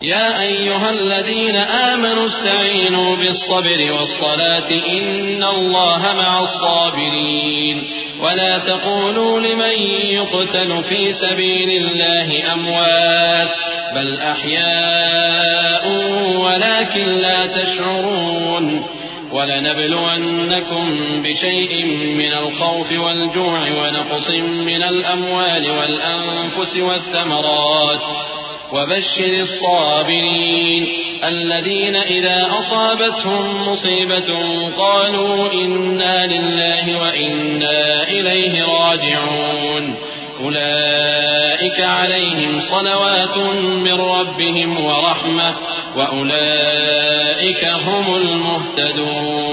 या अय्युहल्लज़ीन आमनू इस्तईनू बिस्सब्रि वस्सलाति इन्नल्लाह मअस्साबिरीन वला तक़ूलू लिमन युक़तलु फ़ी सबीलिल्लाहि अमवात बल अहयाउन वलाकिन ला तशऊरून वलनब्लुवन्नकुम बिशैइन मिनल खौफ़ि वल जू'i व नक़्सिन मिनल अमवालि वल अनफुसि वस्समरात वबश्शिर अस्साबिरीन الذين إذا أصابتهم مصيبة قالوا إنا لله وإنا إليه راجعون أولئك عليهم صلوات من ربهم ورحمة وأولئك هم المهتدون.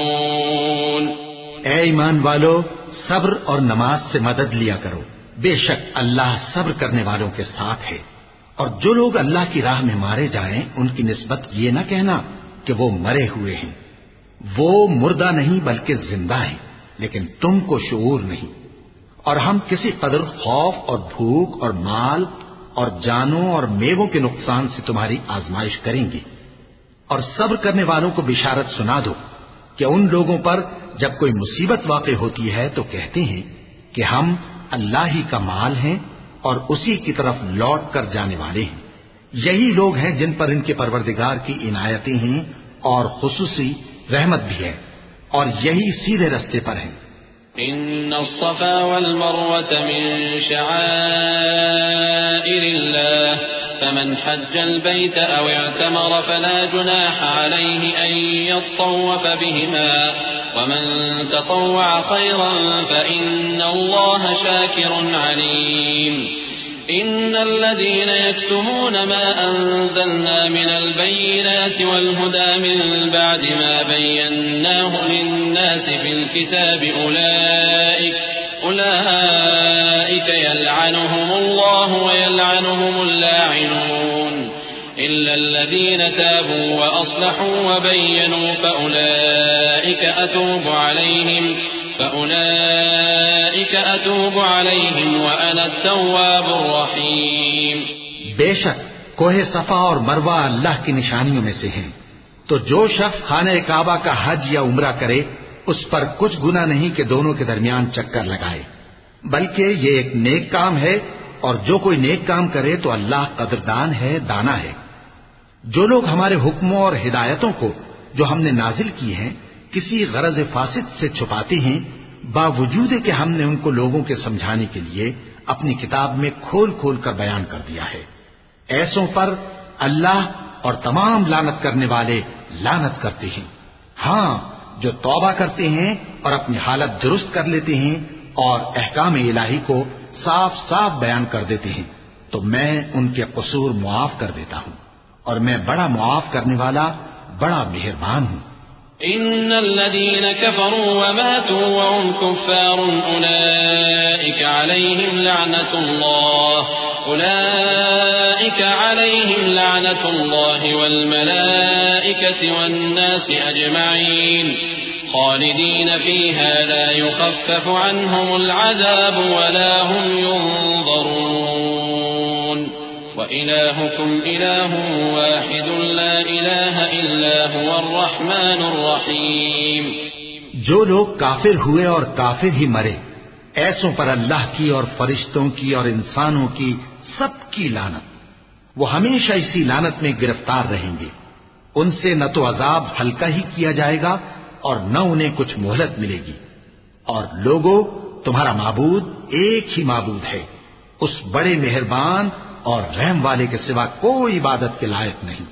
ऐ ईमान वालो, सब्र और नमाज से मदद लिया करो, बेशक अल्लाह सब्र करने वालों के साथ है। और जो लोग अल्लाह की राह में मारे जाएं, उनकी निस्बत ये न कहना कि वो मरे हुए हैं। वो मुर्दा नहीं बल्कि जिंदा हैं, लेकिन तुमको शऊर नहीं। और हम किसी कदर खौफ और भूख और माल और जानों और मेवों के नुकसान से तुम्हारी आजमाइश करेंगे। और सब्र करने वालों को बिशारत सुना दो कि उन लोगों पर जब कोई मुसीबत वाक़ई होती है तो कहते हैं कि हम अल्लाह ही का माल हैं और उसी की तरफ लौट कर जाने वाले हैं। यही लोग हैं जिन पर इनके परवरदिगार की इनायतें हैं और खुसूसी रहमत भी है, और यही सीधे रास्ते पर हैं। इन्नस्सफ़ा वल मरवत मिन शआइरिल्लाह फमन हज्जल बैत औ इअतमर फला जुनाह अलैहि अन यत्तव्वफ़ बिहिमा वमन ततव्वअ खैरन फ़इन्नल्लाह शाकिरुन अलीम. إن الذين يكتمون ما أنزلنا من البينات والهدى من بعد ما بيناه للناس في الكتاب أولئك يلعنهم الله ويلعنهم اللاعنون إلا الذين تابوا وأصلحوا وبينوا فأولئك أتوب عليهم وأنا التواب الرحيم. बेशक कोहे सफा और मरवा अल्लाह की निशानियों में से हैं। तो जो शख्स खाने काबा का हज या उम्रा करे, उस पर कुछ गुना नहीं कि दोनों के दरमियान चक्कर लगाए, बल्कि ये एक नेक काम है। और जो कोई नेक काम करे तो अल्लाह कदरदान है, दाना है। जो लोग हमारे हुक्मों और हिदायतों को जो हमने नाजिल की हैं किसी गरज फासिद से छुपाते हैं, बावजूद कि हमने उनको लोगों के समझाने के लिए अपनी किताब में खोल खोल कर बयान कर दिया है, ऐसों पर अल्लाह और तमाम लानत करने वाले लानत करते हैं। हाँ, जो तौबा करते हैं और अपनी हालत दुरुस्त कर लेते हैं और अहकाम इलाही को साफ साफ बयान कर देते हैं, तो मैं उनके कसूर मुआफ कर देता हूँ, और मैं बड़ा मुआफ करने वाला, बड़ा मेहरबान हूँ। इन्नल्लज़ीन कफ़रू व मातू व हुम कुफ़्फ़ारुन उलाइका अलैहिम लअनतुल्लाहि वल मलाइकति वन नासि अजमईन खालिदीन फ़ीहा ला युख़फ़फ़ु अन्हुमुल अज़ाब व ला हुम युनज़रून व इलाहुकुम इलाहुन वाहिदुन ला इलाहा इल्ला हुवर रहमानुर रहीम. जो लोग काफिर हुए और काफिर ही मरे, ऐसों पर अल्लाह की और फरिश्तों की और इंसानों की सबकी लानत। वो हमेशा इसी लानत में गिरफ्तार रहेंगे। उनसे न तो अजाब हल्का ही किया जाएगा और न उन्हें कुछ मोहलत मिलेगी। और लोगों, तुम्हारा माबूद एक ही माबूद है, उस बड़े मेहरबान और रहम वाले के सिवा कोई इबादत के लायक नहीं।